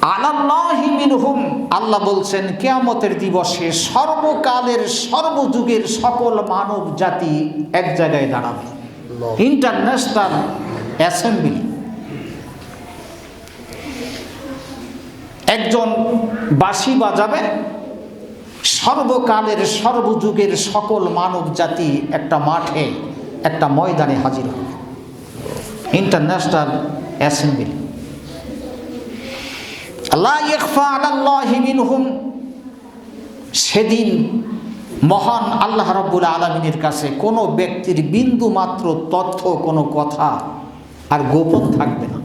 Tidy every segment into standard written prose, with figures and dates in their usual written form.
আলাল্লাহি মিনহুম, আল্লাহ বলছেন কিয়ামতের দিবসে সর্বকালের সর্বযুগের সকল মানব জাতি এক জায়গায় দাঁড়াবে। ইন্টারন্যাশনাল অ্যাসেম্বলি, একজন বাঁশি বাজাবে, সর্বকালের সর্বযুগের সকল মানব জাতি একটা মাঠে একটা ময়দানে হাজির হবে। International assembly. লা ইয়াখফা আলাল্লাহি মিনহুম, সেদিন মহান আল্লাহ রাব্বুল আলামিনের কাছে কোনো ব্যক্তির বিন্দু মাত্র তথ্য, কোনো কথা আর গোপন থাকবে না,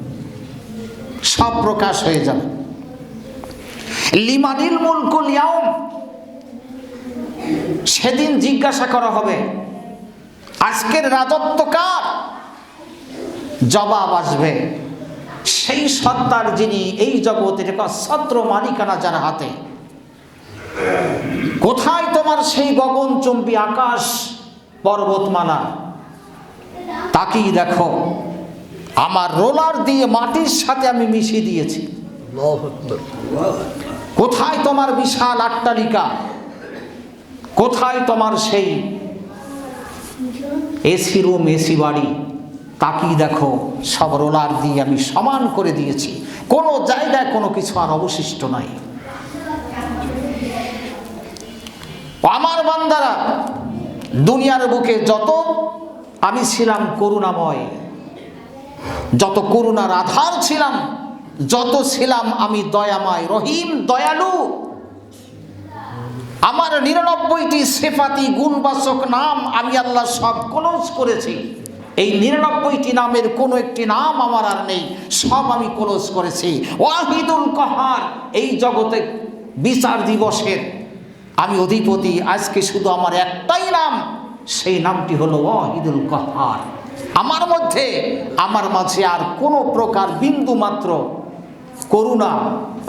সব প্রকাশ হয়ে যাবে। লিমানিল মুলকুল ইয়াউম, সেদিন জিজ্ঞাসা করা হবে আজকের রাজত্ব কার? জবাব আসবে সেই সত্তার যিনি এই জগতের ছত্র মালিকানা যার হাতে। কোথায় তোমার সেই গগনচুম্বী আকাশ পর্বতমালা? তাকিয়ে দেখো, আমার রোলার দিয়ে মাটির সাথে আমি মিশিয়ে দিয়েছি। কোথায় তোমার বিশাল অট্টালিকা? কোথায় তোমার সেই এসি রুম, এসি বাড়ি? তাকিয়ে দেখো, সব রোলার দিয়ে আমি সমান করে দিয়েছি, কোনো জায়গায় কোনো কিছু আর অবশিষ্ট নাই। আমার বান্দারা, দুনিয়ার বুকে যত আমি ছিলাম করুণাময়, যত করুণার আধার ছিলাম, যত ছিলাম আমি দয়াময়, রহিম, দয়ালু, আমার 99টি সিফাতি গুণবাচক নাম আমি আল্লাহ সব ক্লোজ করেছি। এই 99টি নামের কোনো একটি নাম আমার আর নেই, সব আমি ক্লোজ করেছি। ওয়াহিদুল কাহার, এই জগতে বিচার দিবসের আমি অধিপতি। আজকে শুধু আমার একটাই নাম, সেই নামটি হলো ওয়াহিদুল কাহার। আমার মধ্যে, আমার মাঝে আর কোনো প্রকার বিন্দু মাত্র করুণা,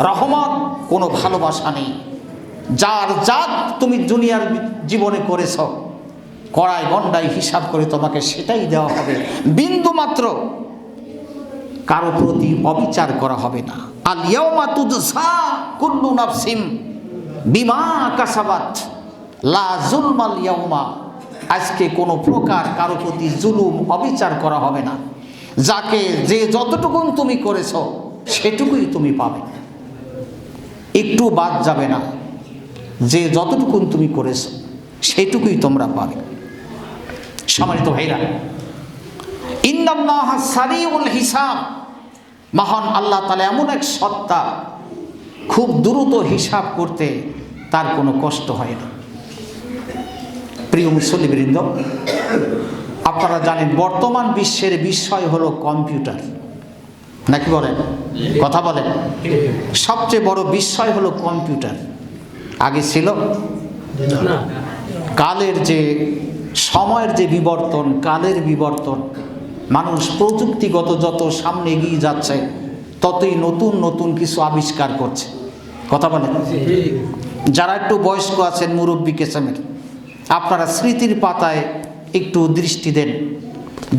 রহমত, কোনো ভালোবাসা নেই। যার জাত তুমি দুনিয়ার জীবনে করেছ, কড়াই গন্ডাই হিসাব করে তোমাকে সেটাই দেওয়া হবে। বিন্দু মাত্র কারো প্রতি অবিচার করা হবে না। আল ইয়াউমা তুজসা কুল্লু নাফসিম বিমা কাসাবাত লা যুলমাল ইয়াউমা, আজকে কোনো প্রকার কারো প্রতি জুলুম, অবিচার করা হবে না। যাকে যে যতটুকুন তুমি করেছ সেটুকুই তুমি পাবে, একটু বাদ যাবে না। যে যতটুকুন তুমি করেছ সেটুকুই তোমরা পাবে। সম্মানিত ভাইরা, ইন্নাল্লাহা সারিউল হিসাব, মহান আল্লাহ তাআলা এমন এক সত্তা, খুব দ্রুত হিসাব করতে তার কোনো কষ্ট হয় না। প্রিয় মুসল্লিবৃন্দ, আপনারা জানেন বর্তমান বিশ্বের বিষয় হলো কম্পিউটার, নাকি বলেন? কথা বলেন। সবচেয়ে বড় বিষয় হলো কম্পিউটার। আগে ছিল না। কালের যে সময়ের যে বিবর্তন, কালের বিবর্তন, মানুষ প্রযুক্তিগত যত সামনে এগিয়ে যাচ্ছে ততই নতুন নতুন কিছু আবিষ্কার করছে। কথা বলেন। যারা একটু বয়স্ক আছেন, মুরব্বী কেসামের, আপনারা স্মৃতির পাতায় একটু দৃষ্টি দেন।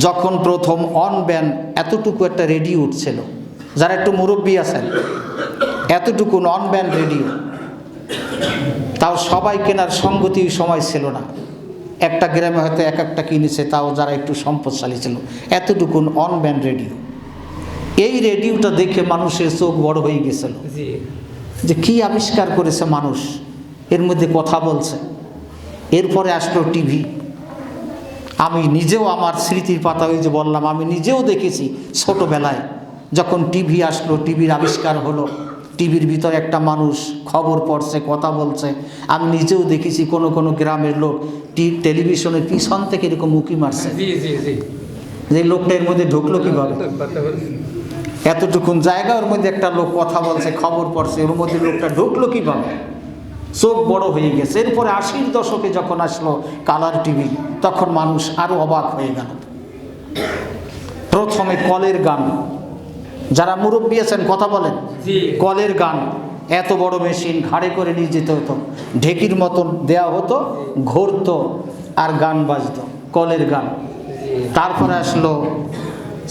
যখন প্রথম অন ব্যান্ড এতটুকু একটা রেডিও উঠছিল, যারা একটু মুরব্বী আছেন, এতটুকু অন ব্যান্ড রেডিও, তাও সবাই কেনার সঙ্গতি সময় ছিল না। একটা গ্রামে হয়তো এক একটা কিনেছে, তাও যারা একটু সম্পদশালী ছিল। এতটুকু অন ব্যান্ড রেডিও, এই রেডিওটা দেখে মানুষের চোখ বড় হয়ে গেছিল যে কি আবিষ্কার করেছে মানুষ, এর মধ্যে কথা বলছে। এরপরে আসলো টিভি। আমি নিজেও আমার স্মৃতির পাতা, ওই যে বললাম, আমি নিজেও দেখেছি ছোটোবেলায় যখন টিভি আসলো, টিভির আবিষ্কার হলো, টিভির ভিতরে একটা মানুষ খবর পড়ছে, কথা বলছে। আমি নিজেও দেখেছি কোনো কোনো গ্রামের লোক টেলিভিশনের পিছন থেকে এরকম মুখি মারছে, যে লোকটা এর মধ্যে ঢুকলো কীভাবে? এতটুকুন জায়গা, ওর মধ্যে একটা লোক কথা বলছে, খবর পড়ছে, ওর মধ্যে লোকটা ঢুকলো কীভাবে? চোখ বড় হয়ে গেছে। এরপরে 80-র দশকে যখন আসলো কালার টিভি, তখন মানুষ আরও অবাক হয়ে গেল। প্রথমে কলের গান, যারা মুরব্বী আছেন কথা বলেন, কলের গান, এত বড় মেশিন ঘাড়ে করে নিয়ে যেতে হতো, ঢেকির মতন দেয়া হতো, ঘুরতো আর গান বাজতো, কলের গান। তারপরে আসলো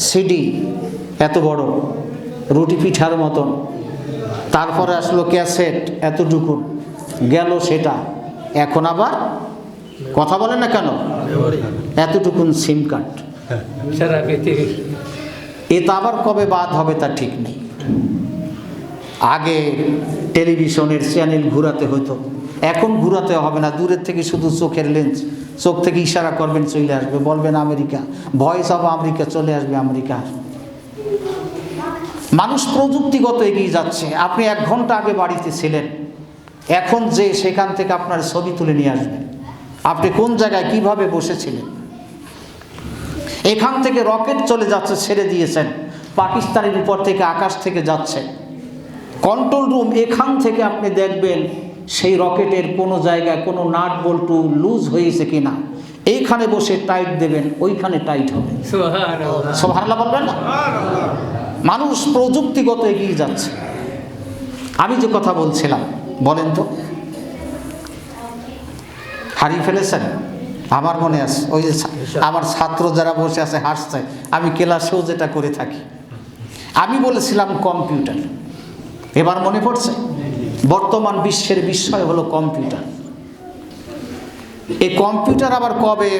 সিডি, এত বড় রুটি পিঠার মতন, তারপরে আসলো ক্যাসেট, এতটুকু গেল সেটা। এখন আবার কথা বলে না কেন, এতটুকুন সিম কার্ড। এটা আবার কবে বাদ হবে তা ঠিক নেই। আগে টেলিভিশনের চ্যানেল ঘুরাতে হতো, এখন ঘুরাতে হবে না, দূরের থেকে শুধু চোখের লেন্স, চোখ থেকে ইশারা করবেন চলে আসবে, বলবেন আমেরিকা, ভয়েস অফ আমেরিকা চলে আসবে আমেরিকা। মানুষ প্রযুক্তিগত এগিয়ে যাচ্ছে। আপনি 1 ঘন্টা আগে বাড়িতে ছিলেন, এখন যে সেখান থেকে আপনার ছবি তুলে নিয়ে আসবেন, আপনি কোন জায়গায় কিভাবে বসেছিলেন। এখান থেকে রকেট চলে যাচ্ছে, ছেড়ে দিয়েছেন, পাকিস্তানের উপর থেকে আকাশ থেকে যাচ্ছে, কন্ট্রোল রুম এখান থেকে আপনি দেখবেন সেই রকেটের কোনো জায়গায় কোনো নাট বল্টু লুজ হয়েছে কিনা, এইখানে বসে টাইট দেবেন, ওইখানে টাইট হবে। সুবহানাল্লাহ বলবেন না? মানুষ প্রযুক্তিগত এগিয়ে যাচ্ছে। আমি যে কথা বলছিলাম, বলেন তো হারিয়ে ফেলেছেন? আমার মনে আছে, ওই যে আমার ছাত্র যারা বসে আছে হাসছে, আমি ক্লাসেও যেটা করে থাকি, আমি বলেছিলাম কম্পিউটার। এবার মনে পড়ছে? বর্তমান বিশ্বের বিষয় হলো কম্পিউটার। এই কম্পিউটার আবার কবে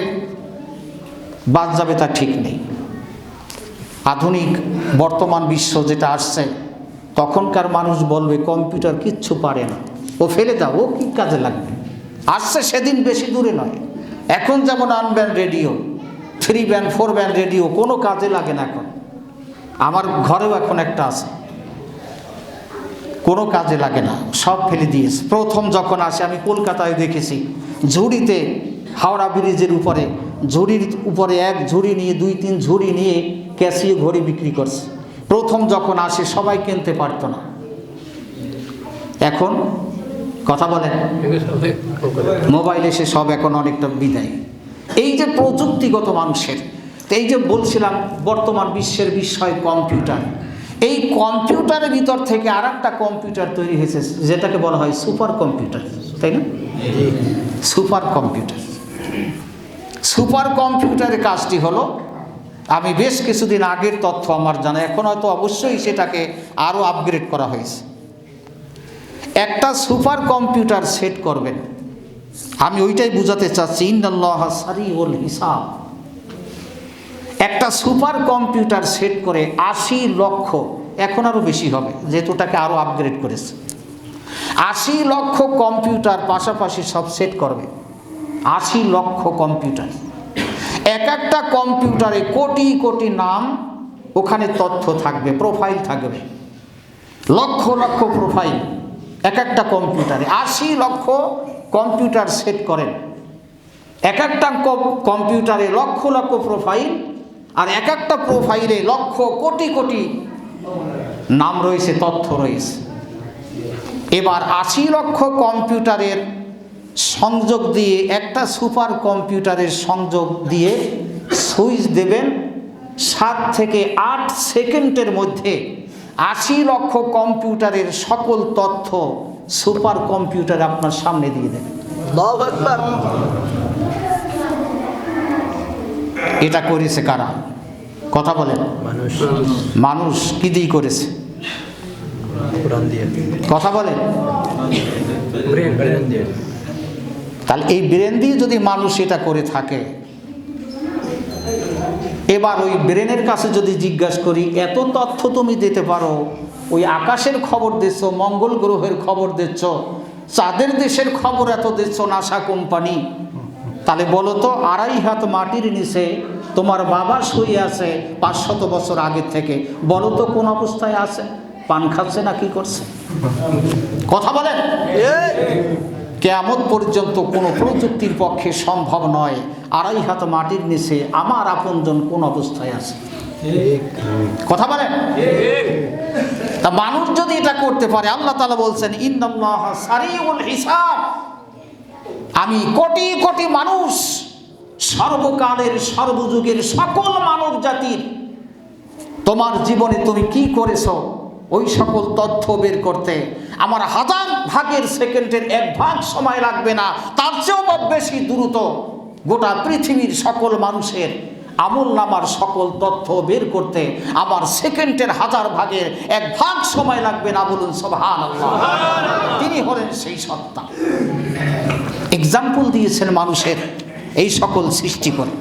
বাদ যাবে তা ঠিক নেই। আধুনিক বর্তমান বিশ্ব যেটা আসছে, তখনকার মানুষ বলবে কম্পিউটার কিচ্ছু পারে না, ও ফেলে দাও, ও কি কাজে লাগবে। আসছে সেদিন, বেশি দূরে নয়। এখন যেমন unbanned radio, 3 band 4 band radio কোনো কাজে লাগে না। এখন আমার ঘরেও এখন একটা আছে, কোনো কাজে লাগে না, সব ফেলে দিয়েছে। প্রথম যখন আসে, আমি কলকাতায় দেখেছি, ঝুড়িতে, হাওড়া ব্রিজের উপরে, ঝুড়ির উপরে 1 ঝুড়ি নিয়ে 2-3 ঝুড়ি নিয়ে ক্যাসিও ঘড়ি বিক্রি করছে। প্রথম যখন আসে সবাই কিনতে পারতো না। এখন কথা বলেন, মোবাইল এসে সব এখন অনেকটা বিদায়। এই যে প্রযুক্তিগত মানুষের, এই যে বলছিলাম বর্তমান বিশ্বের বিষয় কম্পিউটার, এই কম্পিউটারের ভিতর থেকে আরেকটা কম্পিউটার তৈরি হয়েছে, যেটাকে বলা হয় সুপার কম্পিউটার, তাই না? Super computer. সুপার কম্পিউটারের কাজটি হলো, আমি বেশ কিছুদিন আগের তথ্য আমার জানা, এখন হয়তো অবশ্যই সেটাকে আরও আপগ্রেড করা হয়েছে। একটা সুপার কম্পিউটার সেট করবেন, আমি ওইটাই বুঝাতে চাচ্ছি, ইন্নাল্লাহা সারিউল হিসাব। একটা সুপার কম্পিউটার সেট করে 80 লক্ষ, এখন আরও বেশি হবে যেহেতু ওটাকে আরও আপগ্রেড করেছে, 80 লক্ষ কম্পিউটার পাশাপাশি সব সেট করবে। 80 লক্ষ কম্পিউটার, এক একটা কম্পিউটারে কোটি কোটি নাম, ওখানে তথ্য থাকবে, প্রোফাইল থাকবে, লক্ষ লক্ষ প্রোফাইল এক একটা কম্পিউটারে। 80 লক্ষ কম্পিউটার সেট করেন, এক একটা কম্পিউটারে লক্ষ লক্ষ প্রোফাইল, আর এক একটা প্রোফাইলে লক্ষ কোটি কোটি নাম রয়েছে, তথ্য রয়েছে। এবার 80 লক্ষ কম্পিউটারের সংযোগ দিয়ে, একটা সুপার কম্পিউটারের সংযোগ দিয়ে সুইচ দেবেন, 7 থেকে 8 সেকেন্ডের মধ্যে 80 লক্ষ কম্পিউটারের সকল তথ্য সুপার কম্পিউটার আপনার সামনে দিয়ে দেবে। আল্লাহু আকবার। এটা করেছে কারা? কথা বলেন। মানুষ কি দিয়ে করেছে? কথা বলেন। তাহলে এই ব্রেন দিয়ে যদি মানুষ এটা করে থাকে, এবার ওই ব্রেনের কাছে যদি জিজ্ঞাসা করি, এত তথ্য তুমি দিতে পারো, ওই আকাশের খবর দিচ্ছ, মঙ্গল গ্রহের খবর দিচ্ছ, চাঁদের দেশের খবর এত দিচ্ছ নাসা কোম্পানি, তাহলে বলো তো 2.5 হাত মাটির নিচে তোমার বাবা শুয়ে আছে 500 বছর আগের থেকে, বলো তো কোন অবস্থায় আছে? পান খাচ্ছে না কি করছে? কথা বলেন। কিয়ামত পর্যন্ত কোনো প্রযুক্তির পক্ষে সম্ভব নয় 2.5 হাত মাটির নিচে আমার আপনজন কোন অবস্থায় আছে। কথা বলেন। তা মানুষ যদি এটা করতে পারে, আল্লাহ তাআলা বলছেন ইন্নাল্লাহা সারিউল হিসাব, আমি কোটি কোটি মানুষ, সর্বকালের সর্বযুগের সকল মানব জাতির, তোমার জীবনে তুমি কি করেছো ওই সকল তথ্য বের করতে আমার 1000 ভাগের সেকেন্ডের 1 ভাগ সময় লাগবে না, তার চেয়েও বেশি দ্রুত গোটা পৃথিবীর সকল মানুষের আমল নামার সকল তথ্য বের করতে আমার সেকেন্ডের 1000 ভাগের 1 ভাগ সময় লাগবে না, বলুন সুবহানাল্লাহ। তিনি হলেন সেই সত্তা। এক্সাম্পল দিয়েছেন মানুষের এই সকল সৃষ্টি করে।